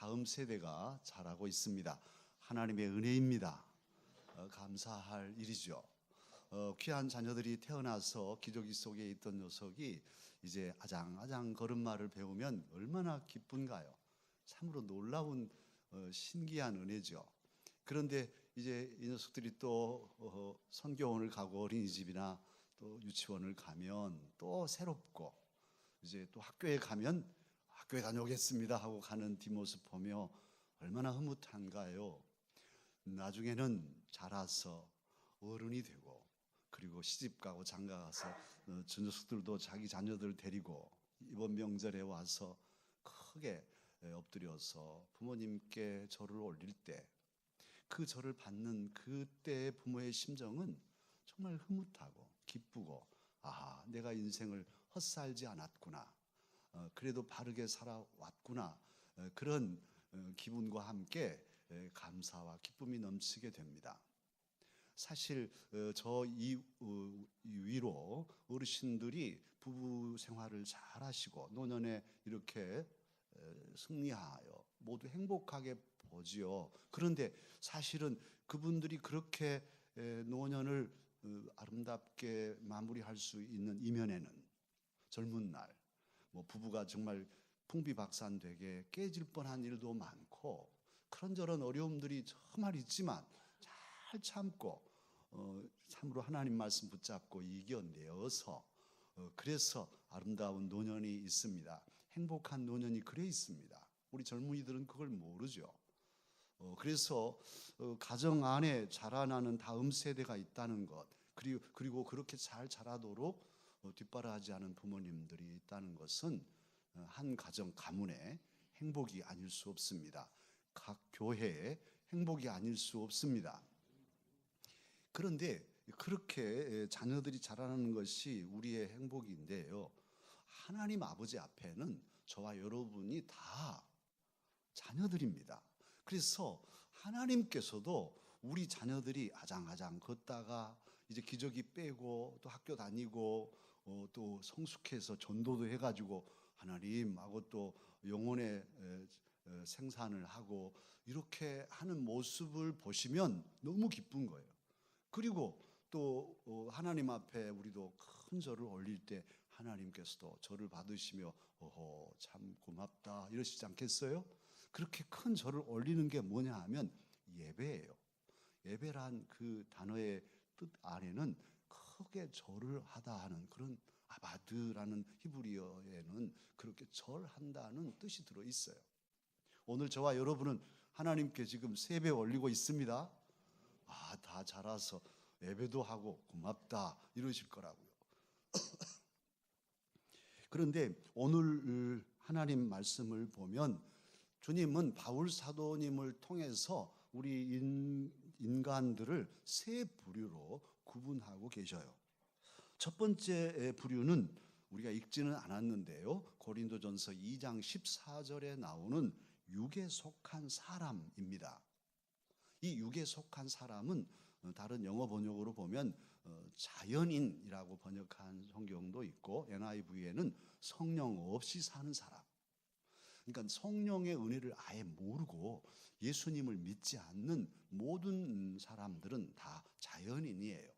다음 세대가 자라고 있습니다. 하나님의 은혜입니다. 감사할 일이죠. 귀한 자녀들이 태어나서 기저귀 속에 있던 녀석이 이제 아장아장 걸음마를 배우면 얼마나 기쁜가요? 참으로 놀라운 신기한 은혜죠. 그런데 이제 이 녀석들이 또 선교원을 가고 어린이집이나 또 유치원을 가면 또 새롭고, 이제 또 학교에 가면 학교에 다녀오겠습니다 하고 가는 뒷모습 보며 얼마나 흐뭇한가요? 나중에는 자라서 어른이 되고, 그리고 시집가고 장가가서 저 녀석들도 자기 자녀들 데리고 이번 명절에 와서 크게 엎드려서 부모님께 절을 올릴 때, 그 절을 받는 그때의 부모의 심정은 정말 흐뭇하고 기쁘고, 아, 내가 인생을 헛살지 않았구나, 그래도 바르게 살아왔구나, 그런 기분과 함께 감사와 기쁨이 넘치게 됩니다. 사실 저 위로 어르신들이 부부 생활을 잘 하시고 노년에 이렇게 승리하여 모두 행복하게 보지요. 그런데 사실은 그분들이 그렇게 노년을 아름답게 마무리할 수 있는 이면에는 젊은 날 부부가 정말 풍비박산되게 깨질 뻔한 일도 많고, 그런저런 어려움들이 정말 있지만 잘 참고 참으로 하나님 말씀 붙잡고 이겨내어서 그래서 아름다운 노년이 있습니다. 행복한 노년이 그래 있습니다. 우리 젊은이들은 그걸 모르죠. 그래서 가정 안에 자라나는 다음 세대가 있다는 것, 그리고 그렇게 잘 자라도록 뒷바라지 않은 부모님들이 있다는 것은 한 가정 가문의 행복이 아닐 수 없습니다. 각 교회의 행복이 아닐 수 없습니다. 그런데 그렇게 자녀들이 자라나는 것이 우리의 행복인데요, 하나님 아버지 앞에는 저와 여러분이 다 자녀들입니다. 그래서 하나님께서도 우리 자녀들이 아장아장 걷다가 이제 기저귀 빼고 또 학교 다니고 또 성숙해서 전도도 해가지고 하나님하고 또 영혼의 생산을 하고 이렇게 하는 모습을 보시면 너무 기쁜 거예요. 그리고 또 하나님 앞에 우리도 큰 절을 올릴 때 하나님께서도 절을 받으시며 참 고맙다 이러시지 않겠어요? 그렇게 큰 절을 올리는 게 뭐냐 하면 예배예요. 예배란 그 단어의 뜻 안에는 크게 절을 하다 하는 그런 아바드라는 히브리어에는 그렇게 절한다는 뜻이 들어 있어요. 오늘 저와 여러분은 하나님께 지금 세배 올리고 있습니다. 아, 다 자라서 예배도 하고 고맙다 이러실 거라고요. 그런데 오늘 하나님 말씀을 보면 주님은 바울 사도님을 통해서 우리 인간들을 세 부류로 구분하고 계셔요. 첫 번째 부류는 우리가 읽지는 않았는데요, 고린도전서 2장 14절에 나오는 육에 속한 사람입니다. 이 육에 속한 사람은 다른 영어 번역으로 보면 자연인이라고 번역한 성경도 있고, NIV에는 성령 없이 사는 사람. 그러니까 성령의 은혜를 아예 모르고 예수님을 믿지 않는 모든 사람들은 다 자연인이에요.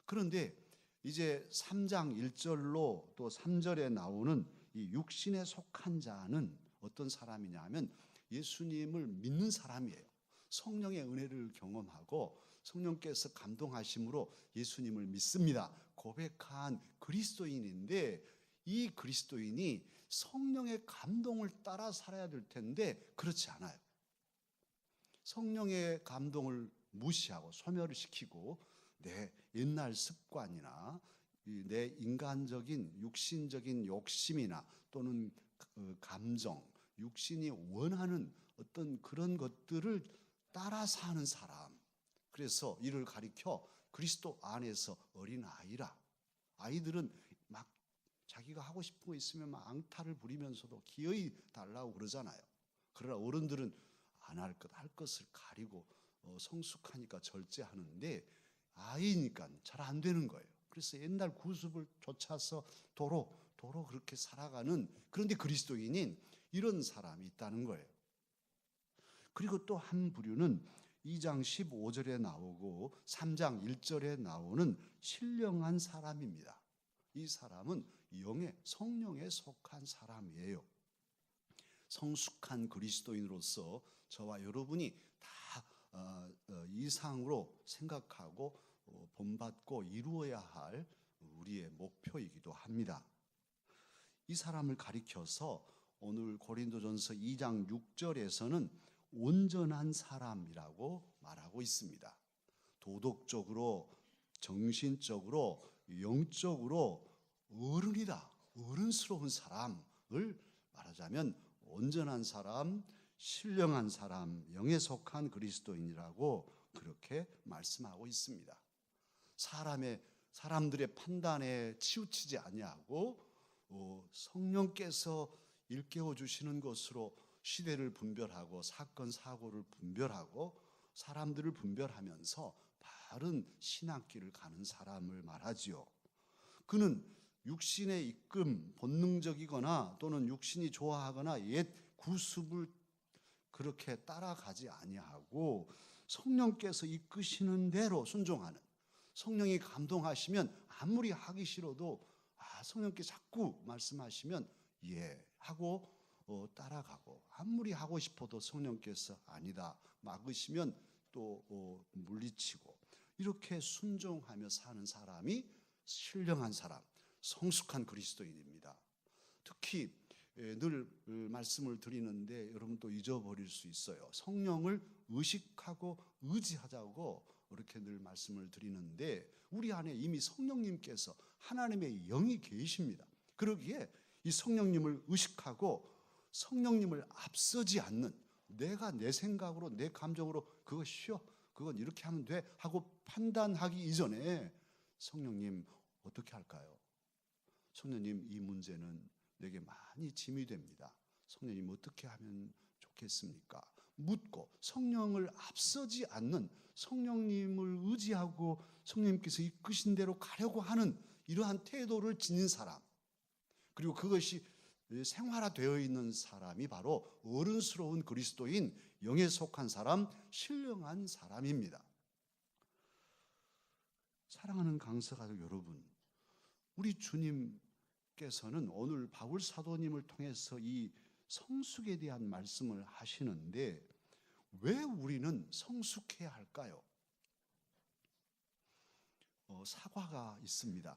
그런데 이제 3장 1절로 또 3절에 나오는 이 육신에 속한 자는 어떤 사람이냐 하면 예수님을 믿는 사람이에요. 성령의 은혜를 경험하고 성령께서 감동하심으로 예수님을 믿습니다 고백한 그리스도인인데, 이 그리스도인이 성령의 감동을 따라 살아야 될 텐데 그렇지 않아요. 성령의 감동을 무시하고 소멸을 시키고 내 옛날 습관이나 내 인간적인 육신적인 욕심이나 또는 감정, 육신이 원하는 어떤 그런 것들을 따라 사는 사람. 그래서 이를 가리켜 그리스도 안에서 어린아이라. 아이들은 막 자기가 하고 싶은 거 있으면 막 앙탈을 부리면서도 기어이 달라고 그러잖아요. 그러나 어른들은 안 할 것, 할 것을 가리고 성숙하니까 절제하는데 아이니까 잘 안 되는 거예요. 그래서 옛날 구습을 쫓아서 도로 도로 그렇게 살아가는, 그런데 그리스도인인 이런 사람이 있다는 거예요. 그리고 또 한 부류는 2장 15절에 나오고 3장 1절에 나오는 신령한 사람입니다. 이 사람은 성령에 속한 사람이에요. 성숙한 그리스도인으로서 저와 여러분이 다 이상으로 생각하고 본받고 이루어야 할 우리의 목표이기도 합니다. 이 사람을 가리켜서 오늘 고린도전서 2장 6절에서는 온전한 사람이라고 말하고 있습니다. 도덕적으로, 정신적으로, 영적으로 어른이다, 어른스러운 사람을 말하자면 온전한 사람, 신령한 사람, 영에 속한 그리스도인이라고 그렇게 말씀하고 있습니다. 사람들의 판단에 치우치지 아니하고 성령께서 일깨워 주시는 것으로 시대를 분별하고 사건 사고를 분별하고 사람들을 분별하면서 바른 신앙길을 가는 사람을 말하지요. 그는 육신의 이끌, 본능적이거나 또는 육신이 좋아하거나 옛 구습을 그렇게 따라가지 아니하고 성령께서 이끄시는 대로 순종하는, 성령이 감동하시면 아무리 하기 싫어도 성령께서 자꾸 말씀하시면 예 하고 따라가고, 아무리 하고 싶어도 성령께서 아니다 막으시면 또 물리치고, 이렇게 순종하며 사는 사람이 신령한 사람, 성숙한 그리스도인입니다. 특히 늘 말씀을 드리는데 여러분 또 잊어버릴 수 있어요. 성령을 의식하고 의지하자고 이렇게 늘 말씀을 드리는데 우리 안에 이미 성령님께서 하나님의 영이 계십니다. 그러기에 이 성령님을 의식하고 성령님을 앞서지 않는, 내가 내 생각으로 내 감정으로 그거 쉬어, 그건 이렇게 하면 돼 하고 판단하기 이전에 성령님 어떻게 할까요? 성령님 이 문제는 내게 많이 짐이 됩니다. 성령님 어떻게 하면 좋겠습니까? 묻고 성령을 앞서지 않는, 성령님을 의지하고 성령님께서 이끄신 대로 가려고 하는 이러한 태도를 지닌 사람, 그리고 그것이 생활화되어 있는 사람이 바로 어른스러운 그리스도인, 영에 속한 사람, 신령한 사람입니다. 사랑하는 강서가족 여러분, 우리 주님께서는 오늘 바울 사도님을 통해서 이 성숙에 대한 말씀을 하시는데 왜 우리는 성숙해야 할까요? 사과가 있습니다.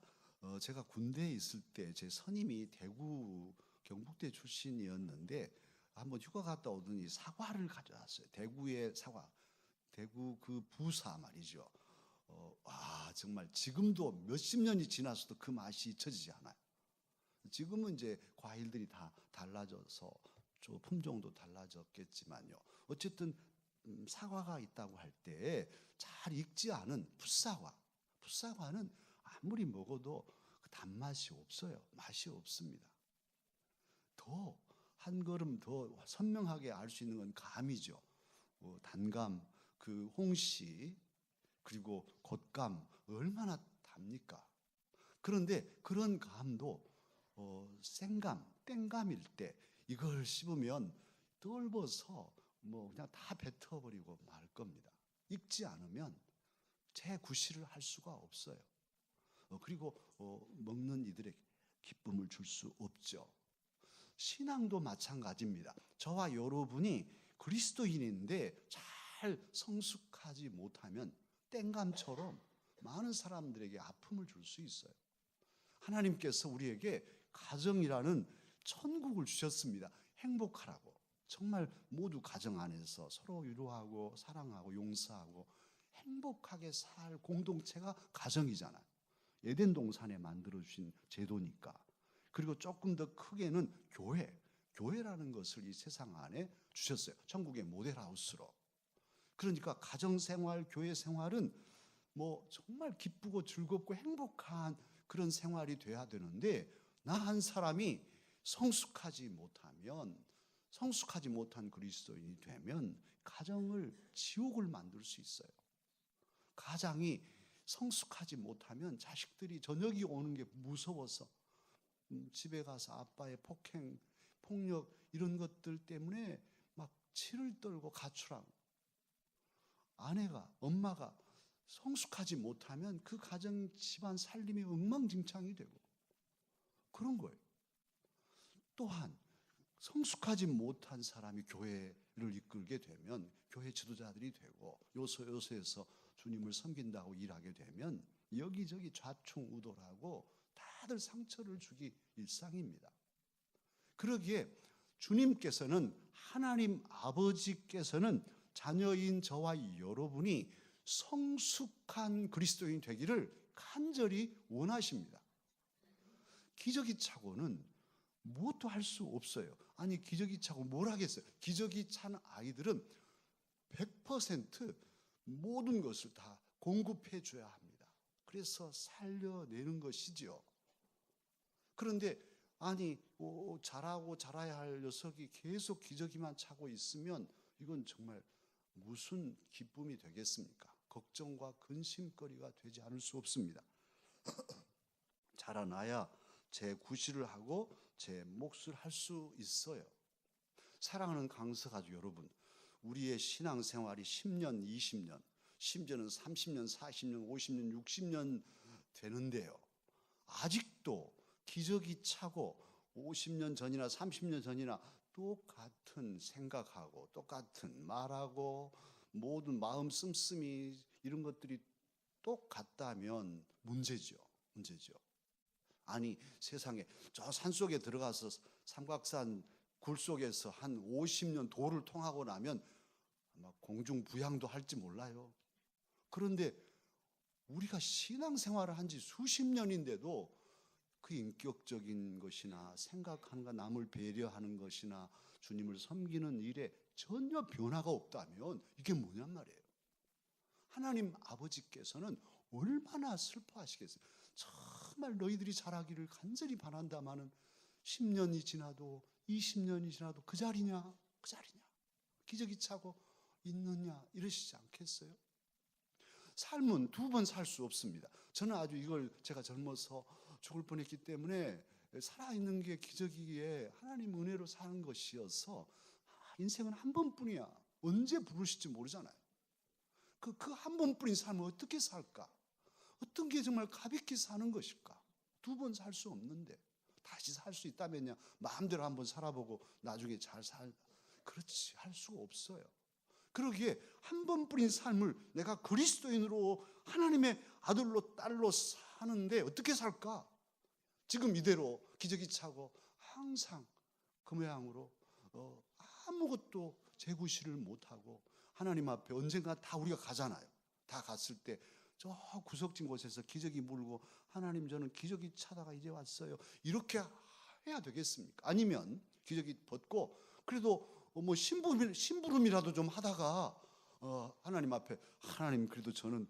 제가 군대에 있을 때 제 선임이 대구 경북대 출신이었는데 한번 휴가 갔다 오더니 사과를 가져왔어요. 대구의 사과, 대구 그 부사 말이죠. 정말 지금도 몇십 년이 지나서도 그 맛이 잊혀지지 않아요. 지금은 이제 과일들이 다 달라져서 품종도 달라졌겠지만요. 어쨌든 사과가 있다고 할 때 잘 익지 않은 풋사과는 아무리 먹어도 그 단맛이 없어요. 맛이 없습니다. 더 한 걸음 더 선명하게 알 수 있는 건 감이죠. 단감, 그 홍시, 그리고 곶감 얼마나 답니까? 그런데 그런 감도 생감, 땡감일 때 이걸 씹으면 떫어서 그냥 다 뱉어버리고 말 겁니다. 익지 않으면 재구실을 할 수가 없어요. 그리고 먹는 이들에게 기쁨을 줄 수 없죠. 신앙도 마찬가지입니다. 저와 여러분이 그리스도인인데 잘 성숙하지 못하면 땡감처럼 많은 사람들에게 아픔을 줄 수 있어요. 하나님께서 우리에게 가정이라는 천국을 주셨습니다. 행복하라고. 정말 모두 가정 안에서 서로 위로하고 사랑하고 용서하고 행복하게 살 공동체가 가정이잖아요. 에덴 동산에 만들어주신 제도니까. 그리고 조금 더 크게는 교회라는 것을 이 세상 안에 주셨어요. 천국의 모델하우스로. 그러니까 가정생활, 교회생활은 정말 기쁘고 즐겁고 행복한 그런 생활이 돼야 되는데 나 한 사람이 성숙하지 못한 그리스도인이 되면 가정을 지옥을 만들 수 있어요. 가장이 성숙하지 못하면 자식들이 저녁이 오는 게 무서워서 집에 가서 아빠의 폭행, 폭력 이런 것들 때문에 막 치를 떨고 가출하고, 아내가, 엄마가 성숙하지 못하면 그 가정 집안 살림이 엉망진창이 되고 그런 거예요. 또한 성숙하지 못한 사람이 교회를 이끌게 되면, 교회 지도자들이 되고 요소에서 주님을 섬긴다고 일하게 되면 여기저기 좌충우돌하고 다들 상처를 주기 일상입니다. 그러기에 주님께서는, 하나님 아버지께서는 자녀인 저와 여러분이 성숙한 그리스도인 되기를 간절히 원하십니다. 기저귀 차고는 무엇도 할 수 없어요. 아니, 기저귀 차고 뭘 하겠어요? 기저귀 찬 아이들은 100% 모든 것을 다 공급해 줘야 합니다. 그래서 살려내는 것이지요. 그런데 아니, 자라고 자라야 할 녀석이 계속 기저귀만 차고 있으면 이건 정말 무슨 기쁨이 되겠습니까? 걱정과 근심거리가 되지 않을 수 없습니다. 자라나야 제 구실을 하고 제 몫을 할 수 있어요. 사랑하는 강서 가족 여러분, 우리의 신앙생활이 10년, 20년, 심지어는 30년, 40년, 50년, 60년 되는데요, 아직도 기저귀 차고 50년 전이나 30년 전이나 똑같은 생각하고 똑같은 말하고 모든 마음 씀씀이 이런 것들이 똑같다면 문제죠. 아니, 세상에 저 산속에 들어가서 삼각산 굴 속에서 한 50년 도를 통하고 나면 아마 공중부양도 할지 몰라요. 그런데 우리가 신앙생활을 한 지 수십 년인데도 그 인격적인 것이나 생각하는 것, 남을 배려하는 것이나 주님을 섬기는 일에 전혀 변화가 없다면 이게 뭐냔 말이에요. 하나님 아버지께서는 얼마나 슬퍼하시겠어요. 정말 너희들이 자라기를 간절히 바란다마는 10년이 지나도 20년이 지나도 그 자리냐 기저귀 차고 있느냐 이러시지 않겠어요? 삶은 두 번 살 수 없습니다. 저는 아주 이걸 제가 젊어서 죽을 뻔했기 때문에 살아있는 게 기저귀에 하나님 은혜로 사는 것이어서 인생은 한 번뿐이야. 언제 부르실지 모르잖아요. 그 한 번뿐인 삶을 어떻게 살까? 어떤 게 정말 가볍게 사는 것일까? 두 번 살 수 없는데 다시 살 수 있다면요, 마음대로 한번 살아보고 나중에 그렇지, 할 수가 없어요. 그러기에 한 번뿐인 삶을 내가 그리스도인으로 하나님의 아들로 딸로 사는데 어떻게 살까? 지금 이대로 기저귀 차고 항상 그 모양으로 아무것도 재구실을 못하고 하나님 앞에 언젠가 다 우리가 가잖아요. 다 갔을 때 저 구석진 곳에서 기저귀 물고 하나님 저는 기저귀 차다가 이제 왔어요, 이렇게 해야 되겠습니까? 아니면 기저귀 벗고 그래도 뭐 심부름이라도 좀 하다가 하나님 앞에 하나님 그래도 저는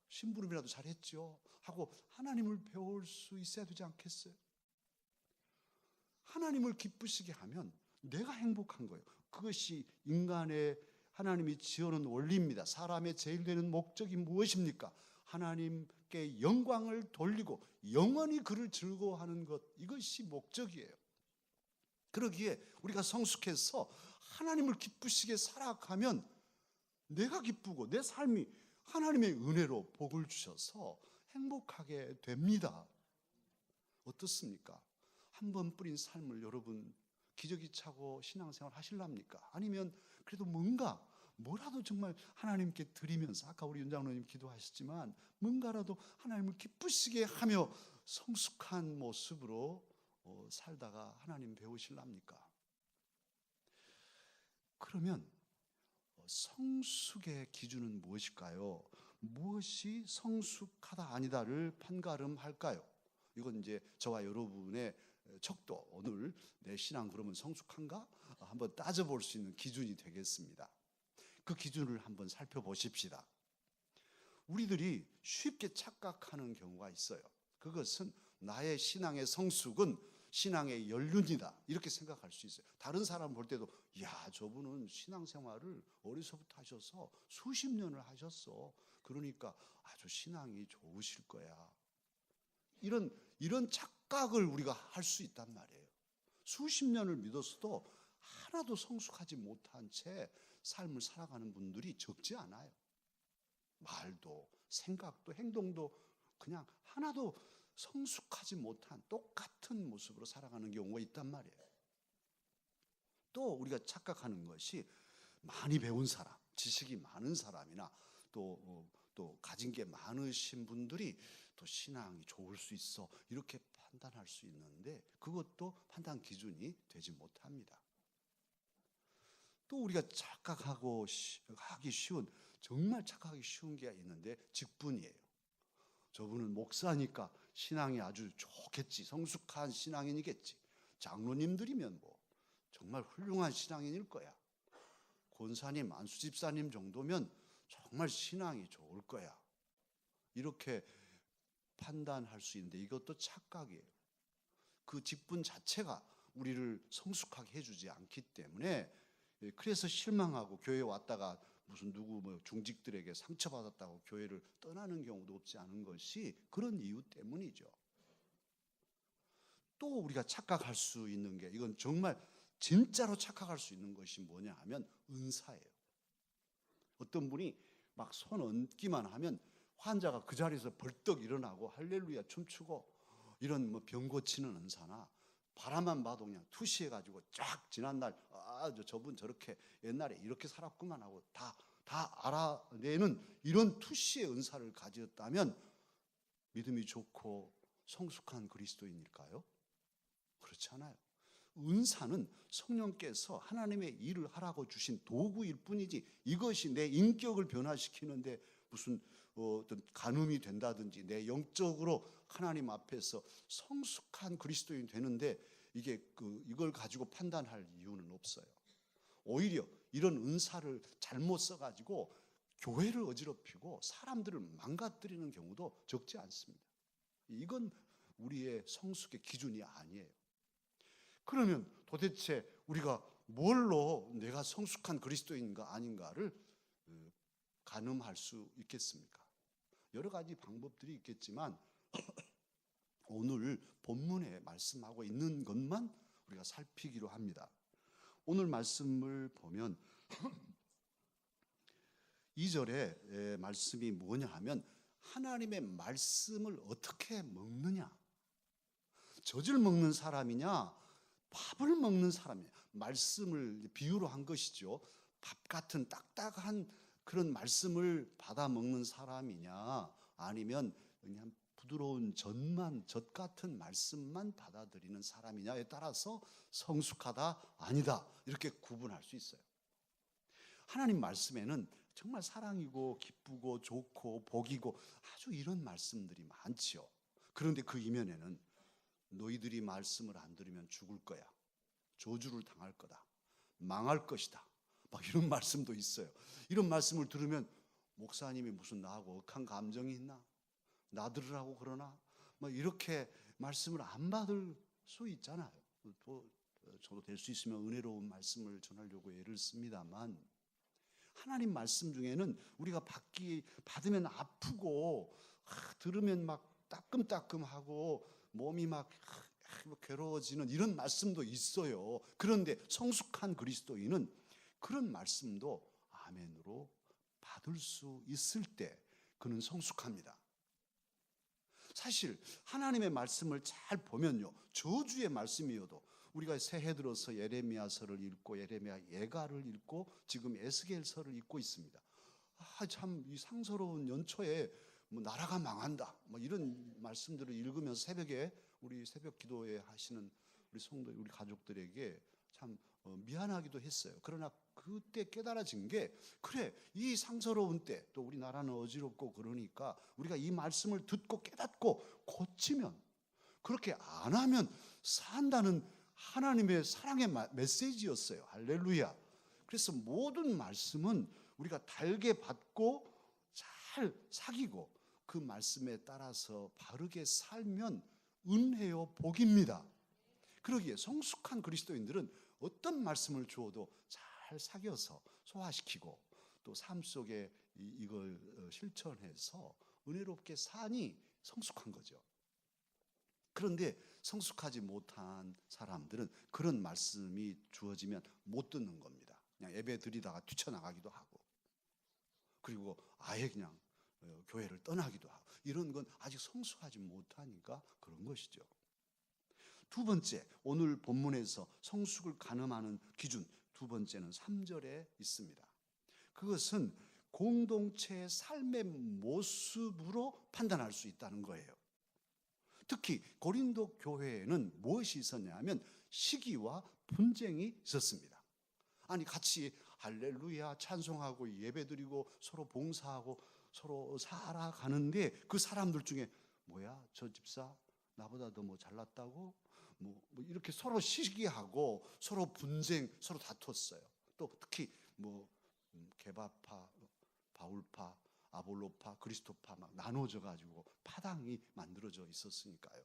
심부름이라도 잘했죠 하고 하나님을 배울 수 있어야 되지 않겠어요? 하나님을 기쁘시게 하면 내가 행복한 거예요. 그것이 인간의 하나님이 지어놓은 원리입니다. 사람의 제일 되는 목적이 무엇입니까? 하나님께 영광을 돌리고 영원히 그를 즐거워하는 것, 이것이 목적이에요. 그러기에 우리가 성숙해서 하나님을 기쁘시게 살아가면 내가 기쁘고 내 삶이 하나님의 은혜로 복을 주셔서 행복하게 됩니다. 어떻습니까? 한 번 뿌린 삶을 여러분 기저귀 차고 신앙생활 하실랍니까? 아니면 그래도 뭐라도 정말 하나님께 드리면서, 아까 우리 윤장로님 기도하셨지만 뭔가라도 하나님을 기쁘시게 하며 성숙한 모습으로 살다가 하나님 배우실랍니까? 그러면 성숙의 기준은 무엇일까요? 무엇이 성숙하다 아니다를 판가름할까요? 이건 이제 저와 여러분의 척도, 오늘 내 신앙 그러면 성숙한가? 한번 따져볼 수 있는 기준이 되겠습니다. 그 기준을 한번 살펴보십시다. 우리들이 쉽게 착각하는 경우가 있어요. 그것은 나의 신앙의 성숙은 신앙의 연륜이다, 이렇게 생각할 수 있어요. 다른 사람 볼 때도 야, 저분은 신앙생활을 어려서부터 하셔서 수십 년을 하셨어, 그러니까 아주 신앙이 좋으실 거야, 이런 착각을 우리가 할 수 있단 말이에요. 수십 년을 믿었어도 하나도 성숙하지 못한 채 삶을 살아가는 분들이 적지 않아요. 말도 생각도 행동도 그냥 하나도 성숙하지 못한 똑같은 모습으로 살아가는 경우가 있단 말이에요. 또 우리가 착각하는 것이 많이 배운 사람, 지식이 많은 사람이나 또 가진 게 많으신 분들이 또 신앙이 좋을 수 있어 이렇게 판단할 수 있는데 그것도 판단 기준이 되지 못합니다. 또 우리가 하기 쉬운 정말 착각하기 쉬운 게 있는데 직분이에요. 저분은 목사니까 신앙이 아주 좋겠지, 성숙한 신앙인이겠지. 장로님들이면 뭐 정말 훌륭한 신앙인일 거야. 권사님, 안수집사님 정도면 정말 신앙이 좋을 거야. 이렇게 판단할 수 있는데 이것도 착각이에요. 그 직분 자체가 우리를 성숙하게 해주지 않기 때문에 그래서 실망하고 교회에 왔다가 무슨 누구 중직들에게 상처받았다고 교회를 떠나는 경우도 없지 않은 것이 그런 이유 때문이죠. 또 우리가 착각할 수 있는 게 이건 정말 진짜로 착각할 수 있는 것이 뭐냐 하면 은사예요. 어떤 분이 막 손 얹기만 하면 환자가 그 자리에서 벌떡 일어나고 할렐루야 춤추고 이런 병 고치는 은사나 바라만 봐도 그냥 투시해가지고 쫙 지난날 저분 저렇게 옛날에 이렇게 살았구만 하고 다 알아내는 이런 투시의 은사를 가졌다면 믿음이 좋고 성숙한 그리스도인일까요? 그렇지 않아요. 은사는 성령께서 하나님의 일을 하라고 주신 도구일 뿐이지 이것이 내 인격을 변화시키는데 무슨 어떤 간음이 된다든지 내 영적으로 하나님 앞에서 성숙한 그리스도인이 되는데 이걸 가지고 판단할 이유는 없어요. 오히려 이런 은사를 잘못 써가지고 교회를 어지럽히고 사람들을 망가뜨리는 경우도 적지 않습니다. 이건 우리의 성숙의 기준이 아니에요. 그러면 도대체 우리가 뭘로 내가 성숙한 그리스도인가 아닌가를 가늠할 수 있겠습니까? 여러 가지 방법들이 있겠지만 오늘 본문에 말씀하고 있는 것만 우리가 살피기로 합니다. 오늘 말씀을 보면 2절에 말씀이 뭐냐 하면 하나님의 말씀을 어떻게 먹느냐, 젖을 먹는 사람이냐 밥을 먹는 사람이냐, 말씀을 비유로 한 것이죠. 밥 같은 딱딱한 그런 말씀을 받아 먹는 사람이냐 아니면 그냥 부드러운 젖 같은 말씀만 받아들이는 사람이냐에 따라서 성숙하다 아니다 이렇게 구분할 수 있어요. 하나님 말씀에는 정말 사랑이고 기쁘고 좋고 복이고 아주 이런 말씀들이 많지요. 그런데 그 이면에는 너희들이 말씀을 안 들으면 죽을 거야, 저주를 당할 거다, 망할 것이다, 막 이런 말씀도 있어요. 이런 말씀을 들으면 목사님이 무슨 나하고 억한 감정이 있나? 나 들으라고 그러나? 막 이렇게 말씀을 안 받을 수 있잖아요. 저도 될 수 있으면 은혜로운 말씀을 전하려고 애를 씁니다만 하나님 말씀 중에는 우리가 받으면 아프고 들으면 막 따끔따끔하고 몸이 막 괴로워지는 이런 말씀도 있어요. 그런데 성숙한 그리스도인은 그런 말씀도 아멘으로 받을 수 있을 때 그는 성숙합니다. 사실 하나님의 말씀을 잘 보면요, 저주의 말씀이어도 우리가 새해 들어서 예레미야서를 읽고 예레미야 예가를 읽고 지금 에스겔서를 읽고 있습니다. 참 이 상서로운 연초에 뭐 나라가 망한다 뭐 이런 말씀들을 읽으면서 새벽에 우리 새벽 기도회 하시는 우리 성도 우리 가족들에게 참 미안하기도 했어요. 그러나 그때 깨달아진 게 그래, 이 상서로운 때 또 우리나라는 어지럽고 그러니까 우리가 이 말씀을 듣고 깨닫고 고치면, 그렇게 안 하면 산다는 하나님의 사랑의 메시지였어요. 할렐루야. 그래서 모든 말씀은 우리가 달게 받고 잘 사귀고 그 말씀에 따라서 바르게 살면 은혜요 복입니다. 그러기에 성숙한 그리스도인들은 어떤 말씀을 주어도 잘 사귀어서 소화시키고 또 삶 속에 이걸 실천해서 은혜롭게 사니 성숙한 거죠. 그런데 성숙하지 못한 사람들은 그런 말씀이 주어지면 못 듣는 겁니다. 그냥 예배 드리다가 뛰쳐나가기도 하고, 그리고 아예 그냥 교회를 떠나기도 하고, 이런 건 아직 성숙하지 못하니까 그런 것이죠. 두 번째, 오늘 본문에서 성숙을 가늠하는 기준 두 번째는 3절에 있습니다. 그것은 공동체의 삶의 모습으로 판단할 수 있다는 거예요. 특히 고린도 교회에는 무엇이 있었냐면 시기와 분쟁이 있었습니다. 아니, 같이 할렐루야 찬송하고 예배드리고 서로 봉사하고 서로 살아가는데 그 사람들 중에 뭐야, 저 집사 나보다 더 뭐 잘났다고 뭐 이렇게 서로 시기하고 서로 분쟁, 서로 다퉜어요. 또 특히 뭐 게바파, 바울파, 아볼로파, 그리스도파 막 나눠져 가지고 파당이 만들어져 있었으니까요.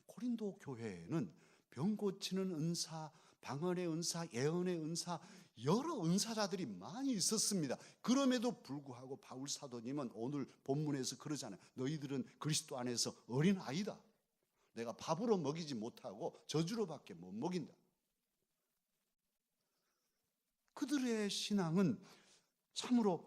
고린도 교회에는 병 고치는 은사, 방언의 은사, 예언의 은사, 여러 은사자들이 많이 있었습니다. 그럼에도 불구하고 바울 사도님은 오늘 본문에서 그러잖아요. 너희들은 그리스도 안에서 어린 아이다. 내가 밥으로 먹이지 못하고 저주로밖에 못 먹인다. 그들의 신앙은 참으로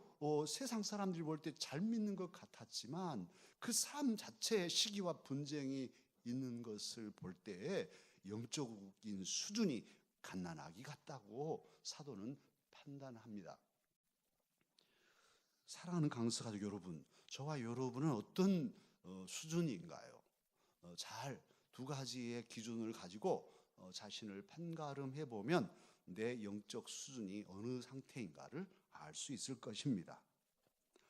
세상 사람들이 볼 때 잘 믿는 것 같았지만 그 삶 자체에 시기와 분쟁이 있는 것을 볼 때에 영적인 수준이 갓난아기 같다고 사도는 판단합니다. 사랑하는 강서 가족 여러분, 저와 여러분은 어떤 수준인가요? 잘 두 가지의 기준을 가지고 자신을 판가름해 보면 내 영적 수준이 어느 상태인가를 알 수 있을 것입니다.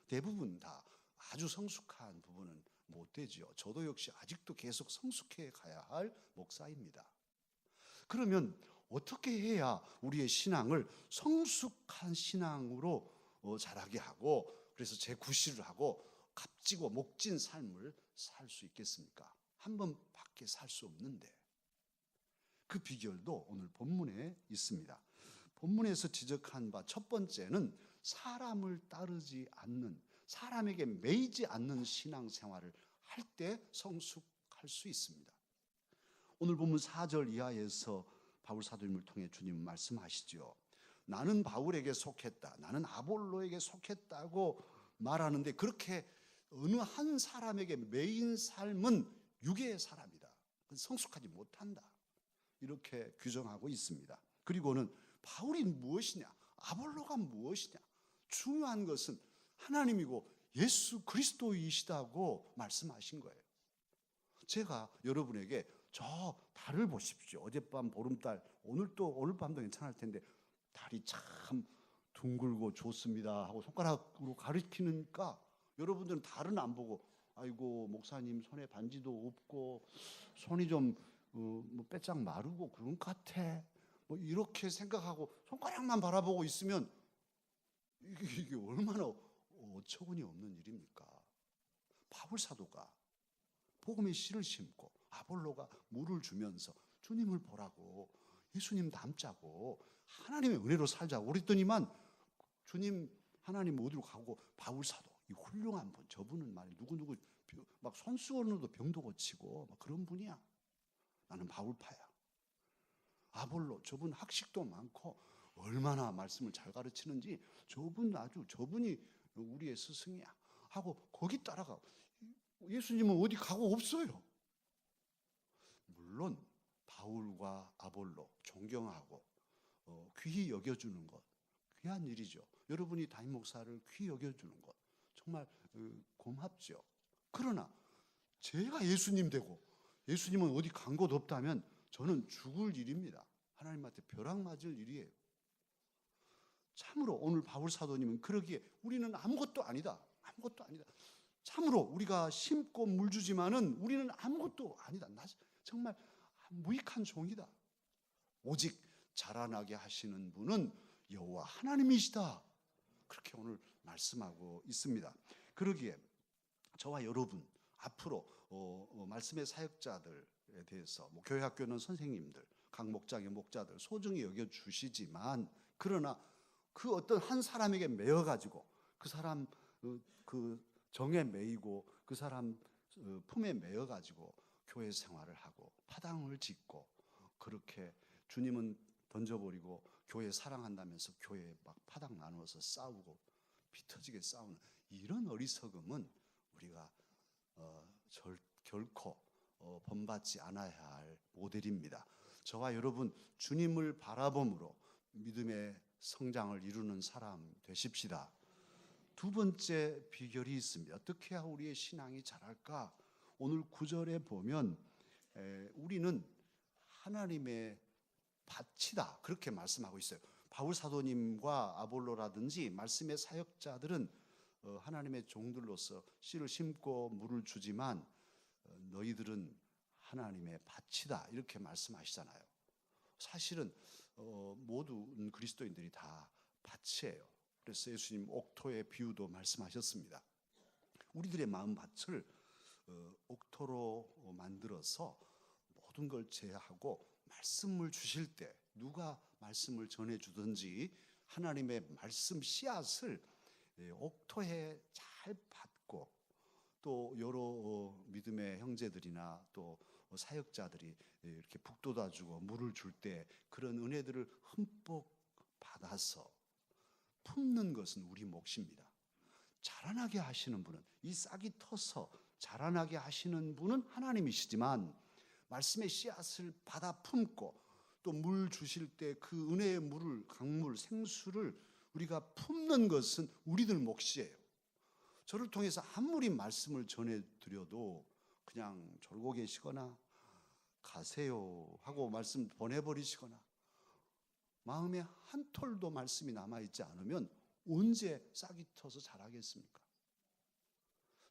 대부분 다 아주 성숙한 부분은 못 되지요. 저도 역시 아직도 계속 성숙해 가야 할 목사입니다. 그러면 어떻게 해야 우리의 신앙을 성숙한 신앙으로 자라게 하고, 그래서 재구실을 하고 값지고 목진 삶을 살 수 있겠습니까? 한 번밖에 살 수 없는데. 그 비결도 오늘 본문에 있습니다. 본문에서 지적한 바 첫 번째는 사람을 따르지 않는, 사람에게 매이지 않는 신앙생활을 할 때 성숙할 수 있습니다. 오늘 본문 4절 이하에서 바울 사도님을 통해 주님은 말씀하시죠. 나는 바울에게 속했다, 나는 아볼로에게 속했다고 말하는데 그렇게 어느 한 사람에게 매인 삶은 육의 사람이다. 성숙하지 못한다. 이렇게 규정하고 있습니다. 그리고는 바울이 무엇이냐, 아볼로가 무엇이냐, 중요한 것은 하나님이고 예수 그리스도이시다고 말씀하신 거예요. 제가 여러분에게 저 달을 보십시오. 어젯밤 보름달, 오늘 밤도 괜찮을 텐데 달이 참 둥글고 좋습니다 하고 손가락으로 가리키니까 여러분들은 달은 안 보고 아이고 목사님 손에 반지도 없고 손이 좀 뭐 빼짝 마르고 그런 것 같아, 뭐 이렇게 생각하고 손가락만 바라보고 있으면 이게 얼마나 어처구니 없는 일입니까? 바울 사도가 복음의 씨를 심고 아볼로가 물을 주면서 주님을 보라고, 예수님 닮자고, 하나님의 은혜로 살자고 그랬더니만 주님 하나님 어디로 가고 바울 사도 이 훌륭한 분, 저분은 말이 누구누구 막 손수건으로도 병도 고치고 막 그런 분이야. 나는 바울파야. 아볼로 저분 학식도 많고 얼마나 말씀을 잘 가르치는지 저분이 우리의 스승이야 하고 거기 따라가. 예수님은 어디 가고 없어요. 물론 바울과 아볼로 존경하고 귀히 여겨주는 것 귀한 일이죠. 여러분이 담임 목사를 귀히 여겨주는 것 정말 고맙죠. 그러나 제가 예수님 되고 예수님은 어디 간 곳 없다면 저는 죽을 일입니다. 하나님한테 벼락 맞을 일이에요. 참으로 오늘 바울 사도님은 그러기에 우리는 아무것도 아니다. 아무것도 아니다. 참으로 우리가 심고 물 주지만은 우리는 아무것도 아니다. 나 정말 무익한 종이다. 오직 자라나게 하시는 분은 여호와 하나님이시다. 그렇게 오늘 말씀하고 있습니다. 그러기에 저와 여러분 앞으로 말씀의 사역자들에 대해서 뭐 교회 학교는 선생님들, 각 목장의 목자들 소중히 여겨 주시지만 그러나 그 어떤 한 사람에게 매여 가지고 그 사람 그 정에 매이고 그 사람 품에 매어 가지고 교회 생활을 하고 파당을 짓고, 그렇게 주님은 던져버리고 교회 사랑한다면서 교회에 막 파당 나누어서 싸우고 피 터지게 싸우는 이런 어리석음은 우리가 결코 본받지 않아야 할 모델입니다. 저와 여러분 주님을 바라봄으로 믿음의 성장을 이루는 사람 되십시다. 두 번째 비결이 있습니다. 어떻게 해야 우리의 신앙이 자랄까? 오늘 9절에 보면 우리는 하나님의 밭이다, 그렇게 말씀하고 있어요. 바울 사도님과 아볼로라든지 말씀의 사역자들은 하나님의 종들로서 씨를 심고 물을 주지만 너희들은 하나님의 밭이다, 이렇게 말씀하시잖아요. 사실은 모든 그리스도인들이 다 밭이에요. 그래서 예수님 옥토의 비유도 말씀하셨습니다. 우리들의 마음밭을 옥토로 만들어서 모든 걸 제하고 말씀을 주실 때 누가 말씀을 전해주든지 하나님의 말씀 씨앗을 옥토에 잘 받고, 또 여러 믿음의 형제들이나 또 사역자들이 이렇게 북돋아주고 물을 줄 때 그런 은혜들을 흠뻑 받아서 품는 것은 우리 몫입니다. 자라나게 하시는 분은, 이 싹이 터서 자라나게 하시는 분은 하나님이시지만 말씀의 씨앗을 받아 품고 또 물 주실 때 그 은혜의 물을, 강물, 생수를 우리가 품는 것은 우리들 몫이에요. 저를 통해서 아무리 말씀을 전해드려도 그냥 졸고 계시거나 가세요 하고 말씀 보내버리시거나 마음에 한 톨도 말씀이 남아있지 않으면 언제 싹이 터서 자라겠습니까?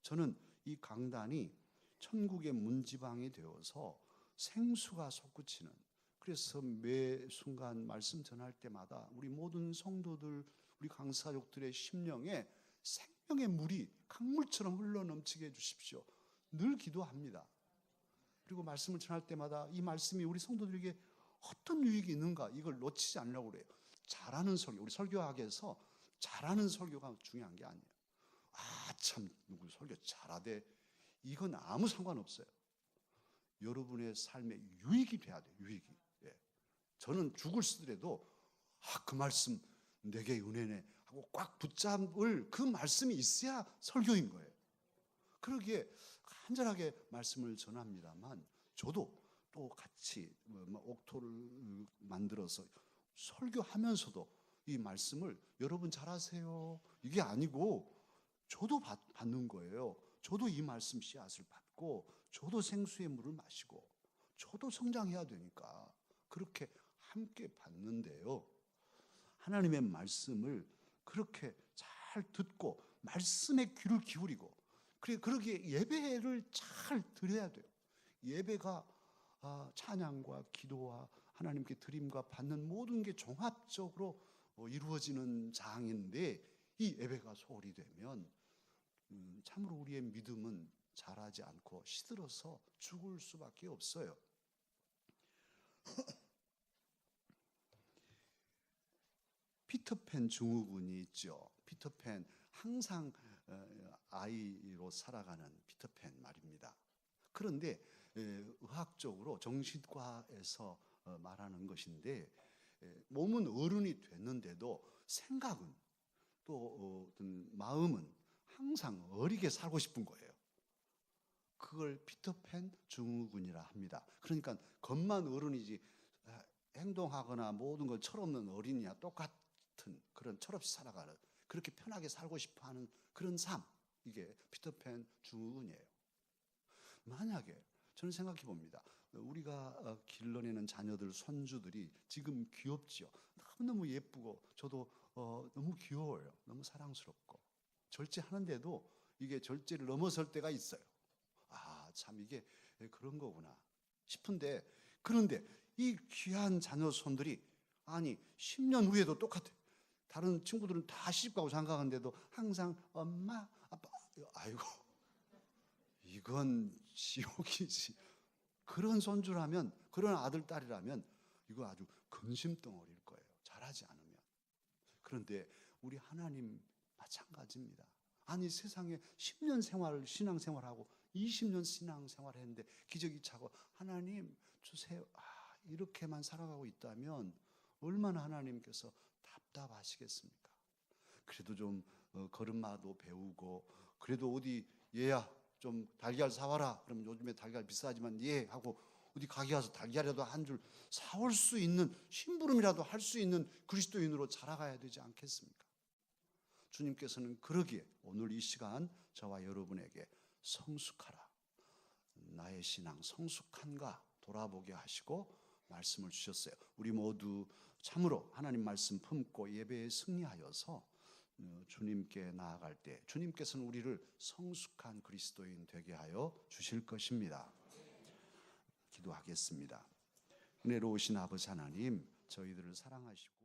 저는 이 강단이 천국의 문지방이 되어서 생수가 솟구치는, 그래서 매 순간 말씀 전할 때마다 우리 모든 성도들, 우리 강사족들의 심령에 생명의 물이 강물처럼 흘러넘치게 해주십시오, 늘 기도합니다. 그리고 말씀을 전할 때마다 이 말씀이 우리 성도들에게 어떤 유익이 있는가, 이걸 놓치지 않으려고 그래요. 잘하는 설교, 우리 설교학에서 잘하는 설교가 중요한 게 아니에요. 참 누구 설교 잘하대, 이건 아무 상관없어요. 여러분의 삶에 유익이 돼야 돼요. 유익이. 저는 죽을 쓰더라도 그 말씀 내게 은혜네 하고 꽉 붙잡을 그 말씀이 있어야 설교인 거예요. 그러기에 간절하게 말씀을 전합니다만, 저도 또 같이 옥토를 만들어서 설교하면서도 이 말씀을 여러분 잘하세요 이게 아니고 저도 받는 거예요. 저도 이 말씀 씨앗을 받고 저도 생수의 물을 마시고 저도 성장해야 되니까 그렇게 함께 받는데요. 하나님의 말씀을 그렇게 잘 듣고 말씀에 귀를 기울이고, 그러기에 예배를 잘 드려야 돼요. 예배가 찬양과 기도와 하나님께 드림과 받는 모든 게 종합적으로 이루어지는 장인데, 이 예배가 소홀히 되면 참으로 우리의 믿음은 자라지 않고 시들어서 죽을 수밖에 없어요. 피터팬 증후군이 있죠. 피터팬, 항상 아이로 살아가는 피터팬 말입니다. 그런데 의학적으로 정신과에서 말하는 것인데, 몸은 어른이 됐는데도 생각은 또 어떤 마음은 항상 어리게 살고 싶은 거예요. 그걸 피터팬 증후군이라 합니다. 그러니까 겉만 어른이지 행동하거나 모든 걸 철없는 어린이와 똑같은 그런 철없이 살아가는, 그렇게 편하게 살고 싶어하는 그런 삶, 이게 피터팬 증후군이에요. 만약에 저는 생각해 봅니다. 우리가 길러내는 자녀들, 손주들이 지금 귀엽지요. 너무너무 예쁘고 저도 너무 귀여워요. 너무 사랑스럽고 절제하는데도 이게 절제를 넘어설 때가 있어요. 참 이게 그런 거구나 싶은데, 그런데 이 귀한 자녀 손들이 10년 후에도 똑같아. 다른 친구들은 다 시집가고 장가가는데도 항상 엄마, 아빠, 아이고 이건 지옥이지. 그런 손주라면, 그런 아들, 딸이라면 이거 아주 근심덩어리일 거예요, 잘하지 않으면. 그런데 우리 하나님 마찬가지입니다. 세상에 10년 신앙생활하고 20년 신앙생활 했는데 기저귀 차고 하나님 주세요. 이렇게만 살아가고 있다면 얼마나 하나님께서 답답하시겠습니까? 그래도 좀 걸음마도 배우고, 그래도 어디 얘야 좀 달걀 사와라. 그러면 요즘에 달걀 비싸지만 예 하고 어디 가게 가서 달걀이라도 한 줄 사올 수 있는, 심부름이라도 할 수 있는 그리스도인으로 자라가야 되지 않겠습니까? 주님께서는 그러기에 오늘 이 시간 저와 여러분에게 성숙하라, 나의 신앙 성숙한가 돌아보게 하시고 말씀을 주셨어요. 우리 모두 참으로 하나님 말씀 품고 예배에 승리하여서 주님께 나아갈 때 주님께서는 우리를 성숙한 그리스도인 되게 하여 주실 것입니다. 기도하겠습니다. 은혜로우신 아버지 하나님, 저희들을 사랑하시고